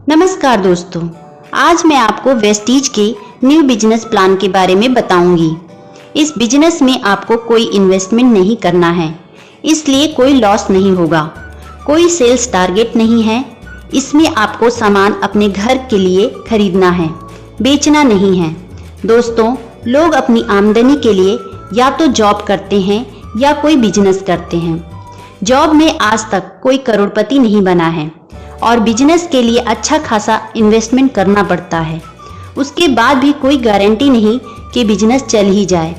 नमस्कार दोस्तों, आज मैं आपको वेस्टीज के न्यू बिजनेस प्लान के बारे में बताऊंगी। इस बिजनेस में आपको कोई इन्वेस्टमेंट नहीं करना है, इसलिए कोई लॉस नहीं होगा। कोई सेल्स टारगेट नहीं है। इसमें आपको सामान अपने घर के लिए खरीदना है, बेचना नहीं है। दोस्तों, लोग अपनी आमदनी के लिए या तो जॉब करते हैं या कोई बिजनेस करते हैं। जॉब में आज तक कोई करोड़पति नहीं बना है और बिजनेस के लिए अच्छा खासा इन्वेस्टमेंट करना पड़ता है। उसके बाद भी कोई गारंटी नहीं कि बिजनेस चल ही जाए।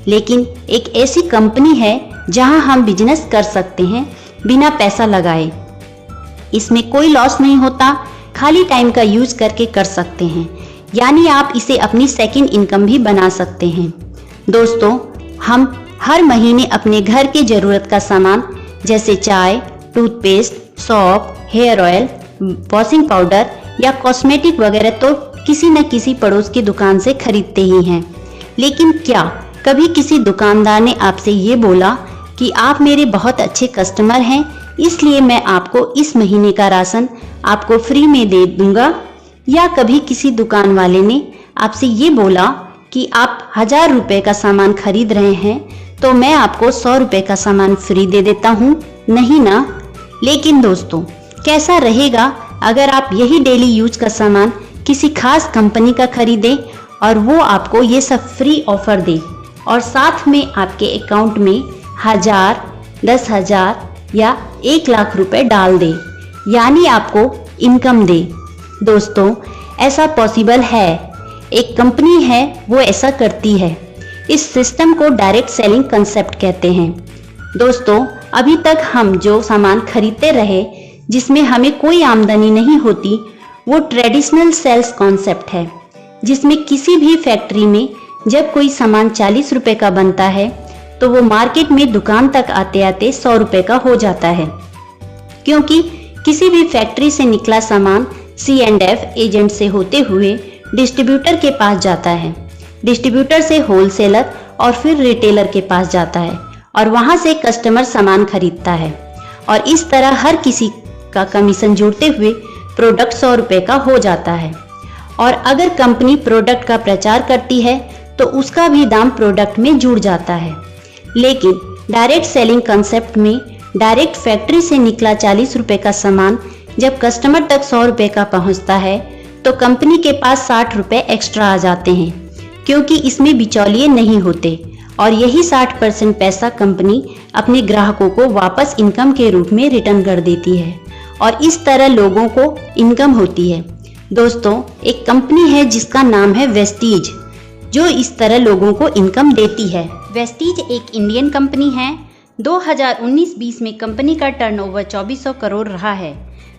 लेकिन एक ऐसी कंपनी है जहां हम बिजनेस कर सकते हैं बिना पैसा लगाए। इसमें कोई लॉस नहीं होता, खाली टाइम का यूज करके कर सकते हैं, यानी आप इसे अपनी सेकंड इनकम भी बना सकते हैं। दोस्तों, हम हर महीने अपने घर के जरूरत का सामान जैसे चाय, टूथपेस्ट, सौंफ, हेयर ऑयल, वॉशिंग पाउडर या कॉस्मेटिक वगैरह तो किसी न किसी पड़ोस की दुकान से खरीदते ही हैं। लेकिन क्या कभी किसी दुकानदार ने आपसे ये बोला कि आप मेरे बहुत अच्छे कस्टमर हैं, इसलिए मैं आपको इस महीने का राशन आपको फ्री में दे दूंगा? या कभी किसी दुकान वाले ने आपसे ये बोला कि आप 1000 रुपए का सामान खरीद रहे हैं तो मैं आपको 100 रुपए का सामान फ्री दे देता हूँ? नहीं ना। लेकिन दोस्तों, कैसा रहेगा अगर आप यही डेली यूज का सामान किसी खास कंपनी का खरीदें और वो आपको ये सब फ्री ऑफर दे और साथ में आपके अकाउंट में 1000, 10,000 या 1 लाख रुपए डाल दे, यानी आपको इनकम दे। दोस्तों, ऐसा पॉसिबल है। एक कंपनी है वो ऐसा करती है। इस सिस्टम को डायरेक्ट सेलिंग कंसेप्ट कहते हैं। दोस्तों, अभी तक हम जो सामान खरीदते रहे जिसमें हमें कोई आमदनी नहीं होती, वो ट्रेडिशनल सेल्स कॉन्सेप्ट है, जिसमें किसी भी फैक्ट्री में जब कोई सामान 40 रुपए का बनता है तो वो मार्केट में दुकान तक आते आते 100 रुपए का हो जाता है, क्योंकि किसी भी फैक्ट्री से निकला सामान C&F एजेंट से होते हुए डिस्ट्रीब्यूटर के पास जाता है, डिस्ट्रीब्यूटर से होलसेलर और फिर रिटेलर के पास जाता है और वहां से कस्टमर सामान खरीदता है और इस तरह हर किसी का कमीशन जोड़ते हुए प्रोडक्ट 100 रुपए का हो जाता है। और अगर कंपनी प्रोडक्ट का प्रचार करती है तो उसका भी दाम प्रोडक्ट में जुड़ जाता है। लेकिन डायरेक्ट सेलिंग कंसेप्ट में डायरेक्ट फैक्ट्री से निकला 40 रुपए का सामान जब कस्टमर तक 100 रुपए का पहुंचता है तो कंपनी के पास 60 रुपए एक्स्ट्रा आ जाते हैं, क्योंकि इसमें बिचौलिए नहीं होते और यही 60% पैसा कंपनी अपने ग्राहकों को वापस इनकम के रूप में रिटर्न कर देती है और इस तरह लोगों को इनकम होती है। दोस्तों, एक कंपनी है जिसका नाम है वेस्टीज, जो इस तरह लोगों को इनकम देती है। वेस्टीज एक इंडियन कंपनी है। 2019-20 में कंपनी का टर्नओवर 2400 करोड़ रहा है।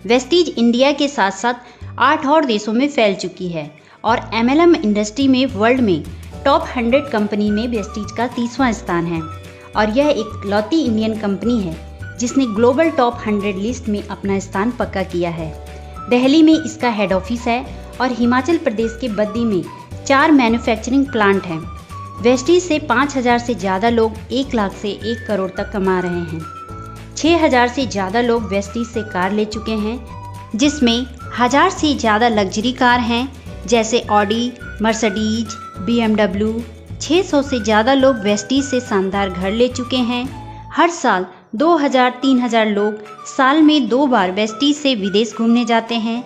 वेस्टीज इंडिया के साथ साथ 8 और देशों में फैल चुकी है और MLM इंडस्ट्री में वर्ल्ड में टॉप 100 कंपनी में वेस्टीज का 30वां स्थान है और यह एक लौती इंडियन कंपनी है जिसने ग्लोबल टॉप 100 लिस्ट में अपना स्थान पक्का किया है। दिल्ली में इसका हेड ऑफिस है और हिमाचल प्रदेश के बद्दी में 4 मैन्युफैक्चरिंग प्लांट हैं। वेस्टीज से 5000 से ज़्यादा लोग 1 लाख से 1 करोड़ तक कमा रहे हैं। 6000 से ज़्यादा लोग वेस्टीज से कार ले चुके हैं, जिसमें 1000 से ज़्यादा लग्जरी कार हैं जैसे ऑडी, मर्सिडीज, BMW। 600 से ज़्यादा लोग वेस्टीज से शानदार घर ले चुके हैं। हर साल 2000-3000 लोग साल में 2 बार वेस्टीज से विदेश घूमने जाते हैं।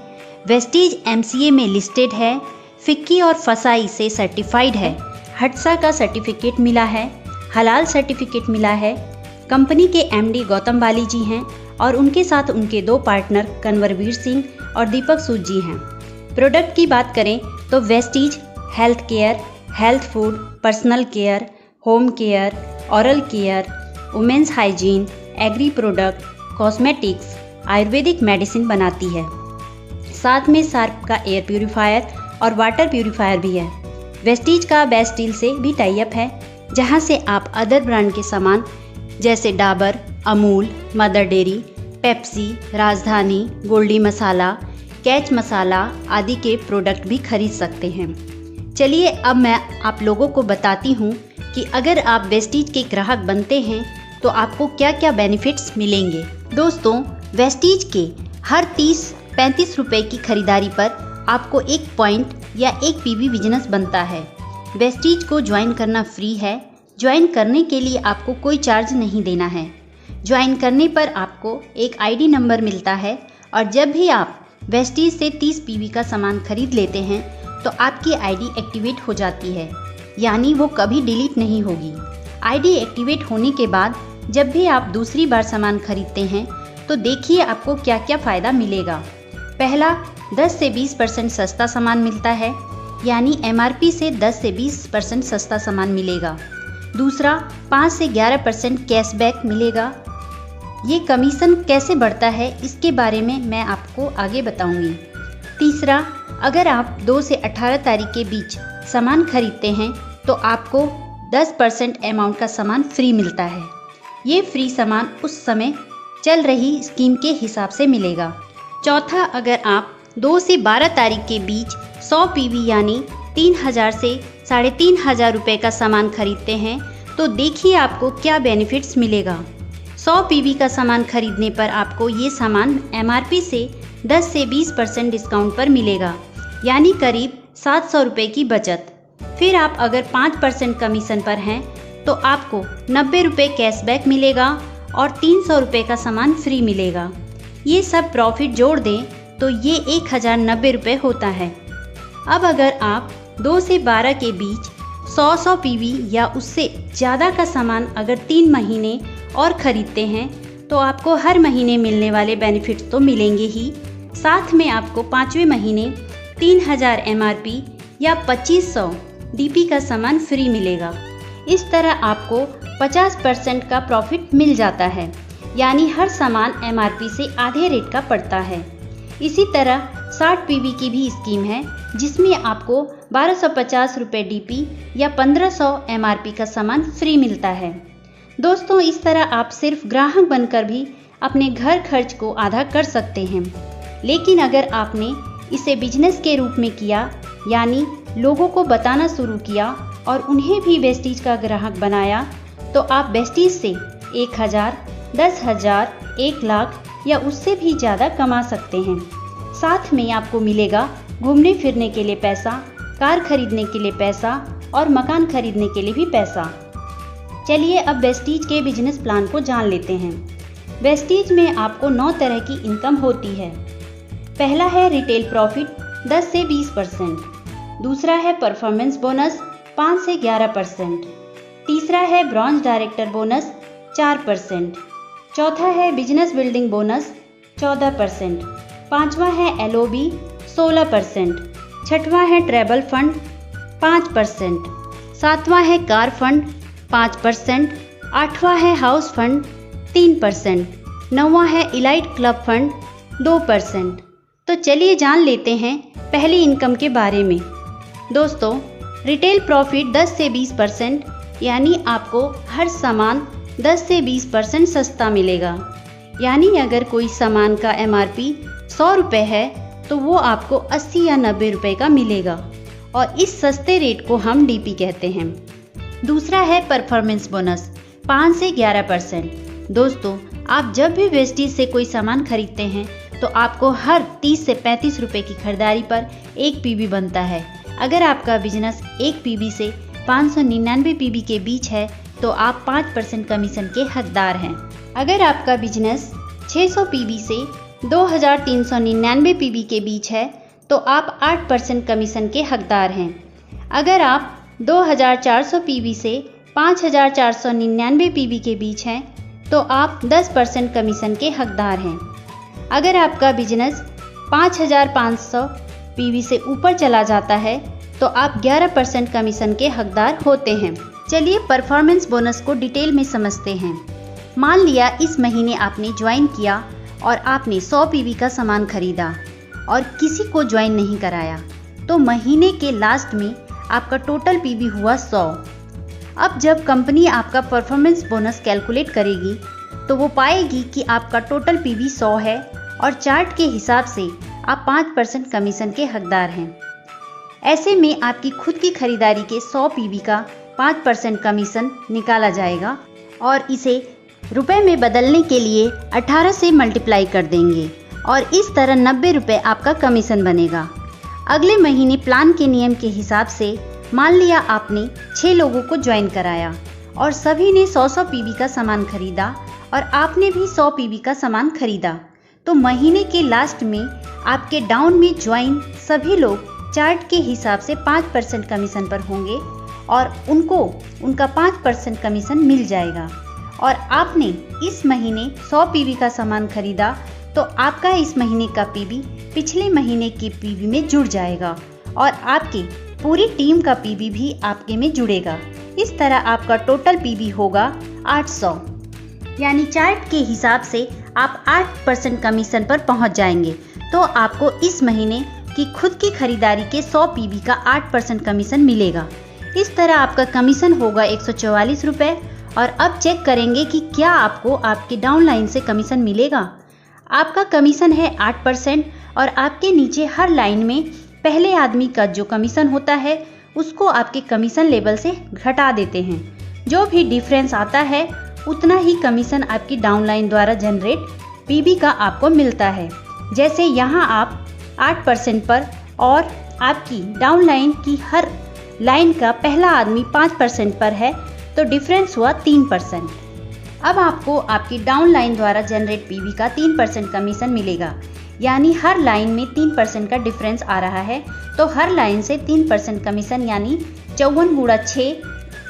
वेस्टीज MCA में लिस्टेड है, फिक्की और फसाई से सर्टिफाइड है, हटसा का सर्टिफिकेट मिला है, हलाल सर्टिफिकेट मिला है। कंपनी के MD गौतम बाली जी हैं और उनके साथ उनके 2 पार्टनर कन्वरवीर सिंह और दीपक सूद जी हैं। प्रोडक्ट की बात करें तो Vestige health care, health food, personal care, home care, oral care, women's hygiene, agri product, cosmetics, ayurvedic medicine बनाती है। साथ में शार्प का एयर प्यूरीफायर और वाटर प्यूरीफायर भी है। वेस्टीज का बेस्ट डील से भी टाई अप है, जहां से आप अदर ब्रांड के सामान जैसे Dabur, Amul, mother dairy, Pepsi, राजधानी, गोल्डी मसाला, कैच मसाला आदि के प्रोडक्ट भी खरीद सकते हैं। चलिए अब मैं आप लोगों को बताती हूँ कि अगर आप वेस्टीज के ग्राहक बनते हैं तो आपको क्या क्या बेनिफिट्स मिलेंगे। दोस्तों, वेस्टीज के हर 30 35 रुपए की खरीदारी पर आपको 1 पॉइंट या 1 पीवी बिजनेस बनता है। वेस्टीज को ज्वाइन करना फ्री है। ज्वाइन करने के लिए आपको कोई चार्ज नहीं देना है। ज्वाइन करने पर आपको एक आईडी नंबर मिलता है और जब भी आप वेस्टीज से 30 पीवी का सामान खरीद लेते हैं तो आपकी आईडी एक्टिवेट हो जाती है, यानी वो कभी डिलीट नहीं होगी। आईडी एक्टिवेट होने के बाद जब भी आप दूसरी बार सामान खरीदते हैं तो देखिए आपको क्या क्या फ़ायदा मिलेगा। पहला, 10 से 20% सस्ता सामान मिलता है, यानी एमआरपी से 10 से 20% सस्ता सामान मिलेगा। दूसरा, 5 से 11% कैशबैक मिलेगा। ये कमीशन कैसे बढ़ता है इसके बारे में मैं आपको आगे बताऊंगी। तीसरा, अगर आप 2 से 18 तारीख के बीच सामान खरीदते हैं तो आपको 10% अमाउंट का सामान फ्री मिलता है। ये फ्री सामान उस समय चल रही स्कीम के हिसाब से मिलेगा। चौथा, अगर आप 2 से 12 तारीख के बीच 100 पीवी यानी 3000 से 3500 रुपये का सामान खरीदते हैं तो देखिए आपको क्या बेनिफिट्स मिलेगा। 100 पीवी का सामान खरीदने पर आपको ये सामान एमआरपी से 10 से 20% डिस्काउंट पर मिलेगा, यानी करीब 700 रुपये की बचत। फिर आप अगर 5% कमीशन पर हैं तो आपको 90 रुपये कैशबैक मिलेगा और 300 रुपये का सामान फ्री मिलेगा। ये सब प्रॉफिट जोड़ दें तो ये 1090 रुपये होता है। अब अगर आप 2 से 12 के बीच 100 पीवी या उससे ज़्यादा का सामान अगर 3 महीने और ख़रीदते हैं तो आपको हर महीने मिलने वाले बेनिफिट्स तो मिलेंगे ही, साथ में आपको 5वें महीने 3000 एमआरपी या 2500 डीपी का सामान फ्री मिलेगा। इस तरह आपको 50% का प्रॉफिट मिल जाता है, यानी हर सामान एमआरपी से आधे रेट का पड़ता है। इसी तरह 60 पीवी की भी स्कीम है जिसमें आपको 1250 रुपये डीपी या 1500 एमआरपी का सामान फ्री मिलता है। दोस्तों, इस तरह आप सिर्फ ग्राहक बनकर भी अपने घर खर्च को आधा कर सकते हैं। लेकिन अगर आपने इसे बिजनेस के रूप में किया, यानी लोगों को बताना शुरू किया और उन्हें भी वेस्टीज का ग्राहक बनाया, तो आप वेस्टीज से 1000, 10,000, 1 लाख या उससे भी ज़्यादा कमा सकते हैं। साथ में आपको मिलेगा घूमने फिरने के लिए पैसा, कार खरीदने के लिए पैसा और मकान खरीदने के लिए भी पैसा। चलिए अब वेस्टीज के बिजनेस प्लान को जान लेते हैं। वेस्टीज में आपको 9 तरह की इनकम होती है। पहला है रिटेल प्रॉफिट 10 से 20%। दूसरा है परफॉर्मेंस बोनस 5 से 11%। तीसरा है ब्रॉन्ज डायरेक्टर बोनस 4%। चौथा है बिजनेस बिल्डिंग बोनस 14%। पांचवा है एलओबी 16%। छठवां है ट्रैवल फंड 5%। सातवां है कार फंड 5%। आठवां है हाउस फंड 3%। नौवां है इलाइट क्लब फंड 2%। तो चलिए जान लेते हैं पहली इनकम के बारे में। दोस्तों, रिटेल प्रॉफिट 10 से 20%, यानी आपको हर सामान 10 से 20% सस्ता मिलेगा। यानी अगर कोई सामान का एमआरपी 100 रुपये है तो वो आपको 80 या 90 रुपये का मिलेगा और इस सस्ते रेट को हम डीपी कहते हैं। दूसरा है परफॉर्मेंस बोनस 5 से 11%। दोस्तों, आप जब भी वेस्टीज से कोई सामान खरीदते हैं तो आपको हर 30 से 35 रुपये की खरीदारी पर 1 पीवी बनता है। अगर आपका बिजनेस 1 पीवी से 599 पीवी के बीच है तो आप 5% कमीशन के हकदार हैं। अगर आपका बिजनेस 600 पीवी से 2399 पीवी के बीच है तो आप 8% कमीशन के हकदार हैं। अगर आप 2400 पीवी से 5499 पीवी के बीच हैं तो आप 10% कमीशन के हकदार हैं। अगर आपका बिजनेस 5500 पीवी से ऊपर चला जाता है तो आप 11% कमीशन के हकदार होते हैं। चलिए परफॉर्मेंस बोनस को डिटेल में समझते हैं। मान लिया इस महीने आपने ज्वाइन किया और आपने 100 पीवी का सामान खरीदा और किसी को ज्वाइन नहीं कराया, तो महीने के लास्ट में आपका टोटल पीवी हुआ 100। अब जब कंपनी आपका परफॉर्मेंस बोनस कैलकुलेट करेगी तो वो पाएगी कि आपका टोटल पीवी 100 है और चार्ट के हिसाब से आप 5% कमीशन के हकदार हैं। ऐसे में आपकी खुद की खरीदारी के 100 पीवी का 5% कमीशन निकाला जाएगा और इसे रुपए में बदलने के लिए 18 से मल्टीप्लाई कर देंगे और इस तरह 90 रुपये आपका कमीशन बनेगा। अगले महीने प्लान के नियम के हिसाब से मान लिया आपने 6 लोगों को ज्वाइन कराया और सभी ने 100-100 पीवी का सामान खरीदा और आपने भी 100 पीवी का सामान खरीदा, तो महीने के लास्ट में आपके डाउन में ज्वाइन सभी लोग चार्ट के हिसाब से 5% कमीशन पर होंगे और उनको उनका 5% कमीशन मिल जाएगा। और आपने इस महीने 100 पीवी का सामान खरीदा तो आपका इस महीने का पीवी पिछले महीने के पीवी में जुड़ जाएगा और आपकी पूरी टीम का पीवी भी आपके में जुड़ेगा। इस तरह आपका टोटल पीवी होगा 800, यानी चार्ट के हिसाब से आप 8% कमीशन पर पहुंच जाएंगे। तो आपको इस महीने की खुद की खरीदारी के 100 पीवी का 8% कमीशन मिलेगा। इस तरह आपका कमीशन होगा 144 रुपये। और अब चेक करेंगे कि क्या आपको आपके डाउनलाइन से कमीशन मिलेगा। आपका कमीशन है 8% और आपके नीचे हर लाइन में पहले आदमी का जो कमीशन होता है उसको आपके कमीशन लेवल से घटा देते हैं। जो भी डिफरेंस आता है उतना ही कमीशन आपकी डाउनलाइन द्वारा जनरेट पीवी का आपको मिलता है। जैसे यहाँ आप 8% पर और आपकी डाउनलाइन की हर लाइन का पहला आदमी 5% पर है तो डिफरेंस हुआ 3%। अब आपको आपकी डाउनलाइन द्वारा जनरेट पीवी का 3% कमीशन मिलेगा, यानी हर लाइन में 3% का डिफरेंस आ रहा है तो हर लाइन से 3% कमीशन, यानी 54 गुणा 6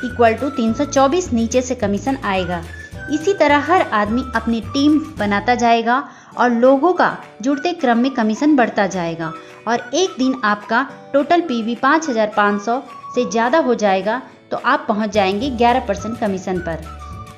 = 324 नीचे से कमीशन आएगा। इसी तरह हर आदमी अपनी टीम बनाता जाएगा और लोगों का जुड़ते क्रम में कमीशन बढ़ता जाएगा और एक दिन आपका टोटल पीवी 5500 से ज़्यादा हो जाएगा तो आप पहुंच जाएंगे 11% कमीशन पर।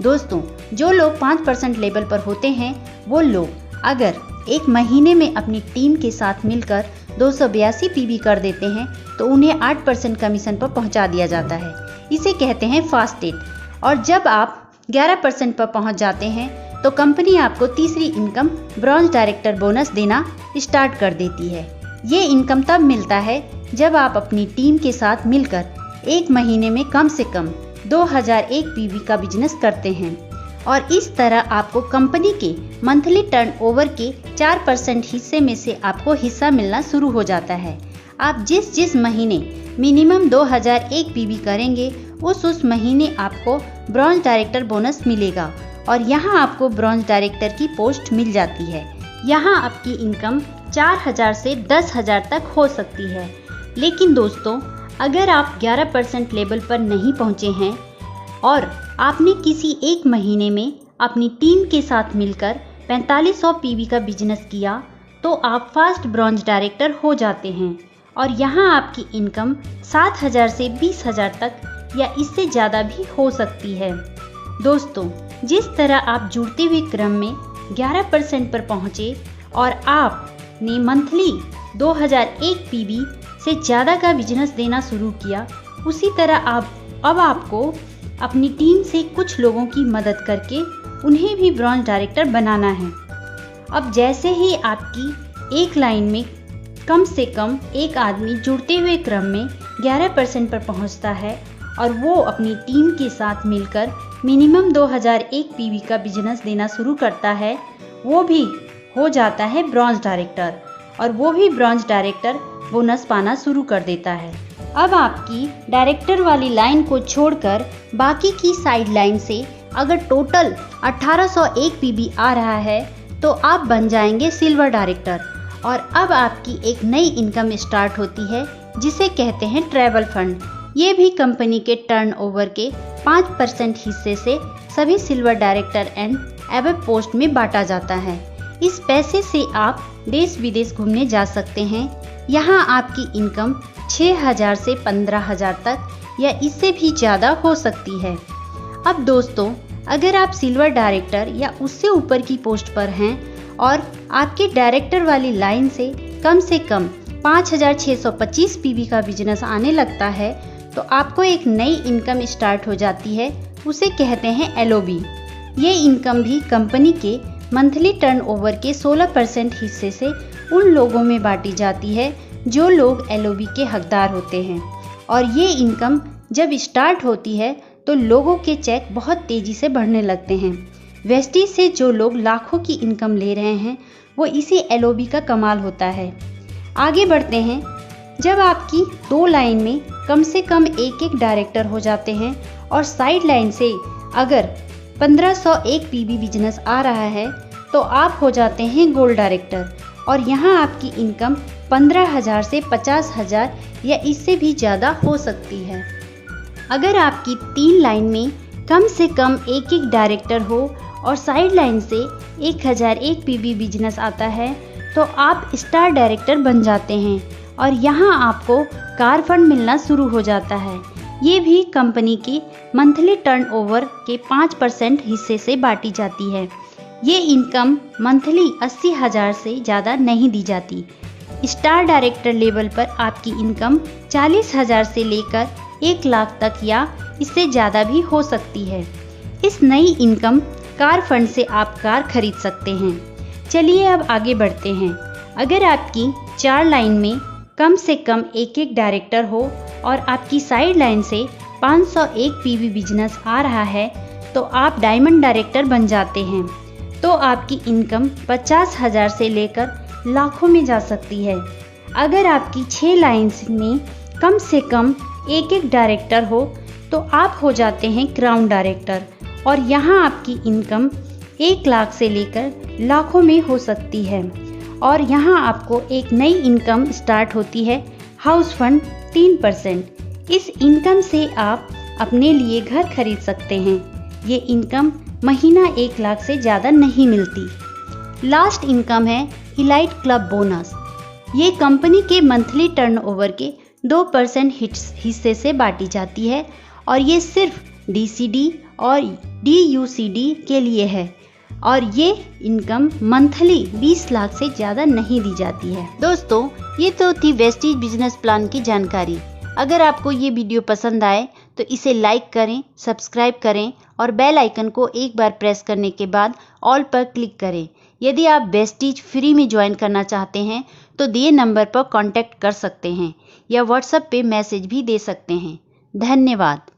दोस्तों, जो लोग 5% लेवल पर होते हैं वो लोग अगर एक महीने में अपनी टीम के साथ मिलकर 282 पीवी कर देते हैं तो उन्हें 8% कमीशन पर पहुंचा दिया जाता है। इसे कहते हैं फास्ट डेट। और जब आप 11% पर पहुंच जाते हैं तो कंपनी आपको तीसरी इनकम ब्रॉन्ज डायरेक्टर बोनस देना स्टार्ट कर देती है। ये इनकम तब मिलता है जब आप अपनी टीम के साथ मिलकर एक महीने में कम से कम 2001 पीवी का बिजनेस करते हैं और इस तरह आपको कंपनी के मंथली टर्नओवर के 4% हिस्से में से आपको हिस्सा मिलना शुरू हो जाता है। आप जिस महीने मिनिमम 2001 पीवी करेंगे उस महीने आपको ब्रॉन्ज डायरेक्टर बोनस मिलेगा और यहाँ आपको ब्रॉन्ज डायरेक्टर की पोस्ट मिल जाती है। यहाँ आपकी इनकम 4000 से 10,000 तक हो सकती है। लेकिन दोस्तों, अगर आप 11% लेवल पर नहीं पहुँचे हैं और आपने किसी एक महीने में अपनी टीम के साथ मिलकर 4500 पीवी का बिजनेस किया तो आप फास्ट ब्रॉन्ज डायरेक्टर हो जाते हैं और यहाँ आपकी इनकम 7000 से 20,000 तक या इससे ज़्यादा भी हो सकती है। दोस्तों, जिस तरह आप जुड़ते हुए क्रम में 11% पर पहुँचे और आपने मंथली 2001 पीवी से ज़्यादा का बिजनेस देना शुरू किया, उसी तरह अब आपको अपनी टीम से कुछ लोगों की मदद करके उन्हें भी ब्रॉन्ज डायरेक्टर बनाना है। अब जैसे ही आपकी एक लाइन में कम से कम एक आदमी जुड़ते हुए क्रम में 11% पर पहुंचता है और वो अपनी टीम के साथ मिलकर मिनिमम 2001 पीवी का बिजनेस देना शुरू करता है, वो भी हो जाता है ब्रॉन्ज डायरेक्टर और वो भी ब्रॉन्ज डायरेक्टर बोनस पाना शुरू कर देता है। अब आपकी डायरेक्टर वाली लाइन को छोड़कर बाकी की साइड लाइन से अगर टोटल 1801 पीवी आ रहा है तो आप बन जाएंगे सिल्वर डायरेक्टर और अब आपकी एक नई इनकम स्टार्ट होती है जिसे कहते हैं ट्रैवल फंड। ये भी कंपनी के टर्नओवर के 5% हिस्से से सभी silver director and above post में बांटा जाता है। इस पैसे से आप देश विदेश घूमने जा सकते हैं। यहाँ आपकी इनकम 6000 से 15,000 तक या इससे भी ज़्यादा हो सकती है। अब दोस्तों, अगर आप सिल्वर डायरेक्टर या उससे ऊपर की पोस्ट पर हैं और आपके डायरेक्टर वाली लाइन से कम 5625 पीवी का बिजनेस आने लगता है तो आपको एक नई इनकम स्टार्ट हो जाती है, उसे कहते हैं एलओबी। ये इनकम भी कंपनी के मंथली टर्नओवर के 16% हिस्से से उन लोगों में बांटी जाती है जो लोग एलओबी के हकदार होते हैं और ये इनकम जब स्टार्ट होती है तो लोगों के चेक बहुत तेज़ी से बढ़ने लगते हैं। वेस्टीज से जो लोग लाखों की इनकम ले रहे हैं वो इसी LOB का कमाल होता है। आगे बढ़ते हैं। जब आपकी 2 लाइन में कम से कम एक डायरेक्टर हो जाते हैं और साइड लाइन से अगर 1501 PB बिजनेस आ रहा है तो आप हो जाते हैं गोल्ड डायरेक्टर और यहाँ आपकी इनकम 15,000 से 50,000 या इससे भी ज़्यादा हो सकती है। अगर आपकी 3 लाइन में कम से कम एक डायरेक्टर हो और साइड लाइन से 1001 PB बिजनेस आता है तो आप स्टार डायरेक्टर बन जाते हैं और यहाँ आपको कार फंड मिलना शुरू हो जाता है। ये भी कंपनी की मंथली टर्नओवर के 5% हिस्से से बांटी जाती है। ये इनकम मंथली 80,000 से ज़्यादा नहीं दी जाती। स्टार डायरेक्टर लेवल पर आपकी इनकम 40,000 से लेकर 1 लाख तक या इससे ज़्यादा भी हो सकती है। इस नई इनकम कार फंड से आप कार खरीद सकते हैं। चलिए अब आगे बढ़ते हैं। अगर आपकी 4 लाइन में कम से कम एक डायरेक्टर हो और आपकी साइड लाइन से 501 PB बिजनेस आ रहा है तो आप डायमंड डायरेक्टर बन जाते हैं। तो आपकी इनकम 50,000 से लेकर लाखों में जा सकती है। अगर आपकी 6 लाइन्स में कम से कम एक डायरेक्टर हो तो आप हो जाते हैं क्राउन डायरेक्टर और यहाँ आपकी इनकम 1 लाख से लेकर लाखों में हो सकती है। और यहाँ आपको एक नई इनकम स्टार्ट होती है, हाउस फंड 3%। इस इनकम से आप अपने लिए घर खरीद सकते हैं। ये इनकम महीना 1 लाख से ज़्यादा नहीं मिलती। लास्ट इनकम है इलाइट क्लब बोनस। ये कंपनी के मंथली टर्नओवर के 2% हिस्से से बांटी जाती है और ये सिर्फ DCD और DUCD के लिए है और ये इनकम मंथली 20 लाख से ज़्यादा नहीं दी जाती है। दोस्तों, ये तो थी वेस्टीज बिजनेस प्लान की जानकारी। अगर आपको ये वीडियो पसंद आए तो इसे लाइक करें, सब्सक्राइब करें और बेल आइकन को एक बार प्रेस करने के बाद ऑल पर क्लिक करें। यदि आप वेस्टीज फ्री में ज्वाइन करना चाहते हैं तो दिए नंबर पर कांटेक्ट कर सकते हैं या व्हाट्सएप पे मैसेज भी दे सकते हैं। धन्यवाद।